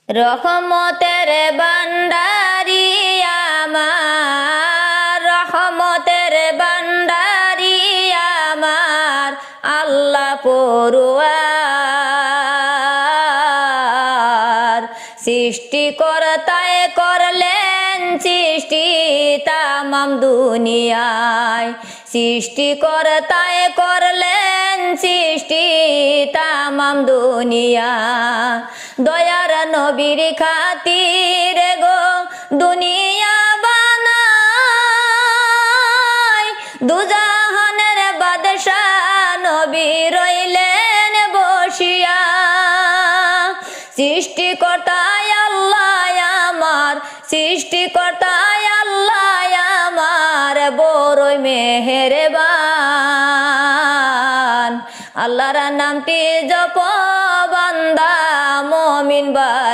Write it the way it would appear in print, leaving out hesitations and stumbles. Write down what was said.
রহমতের ভান্ডারি আমার, রহমতের ভান্ডারি আমার আল্লাহ পরওয়ার। সৃষ্টিকর্তায় করলেন সৃষ্টি তামাম দুনিয়ায়, সৃষ্টিকর্তায় করলেন সৃষ্টি তামাম দুনিয়া। দয়ার নবীর খাতিরে গো দুনিয়া বানায়, দুজাহানের বাদশাহ নবী রইলেন বসিয়া। সৃষ্টিকর্তায় আল্লাহ আমার, সৃষ্টিকর্তায় আল্লাহ আমার বড়ই মেহেরবান। আল্লাহর নামটি জপ বান্দা মুমিন।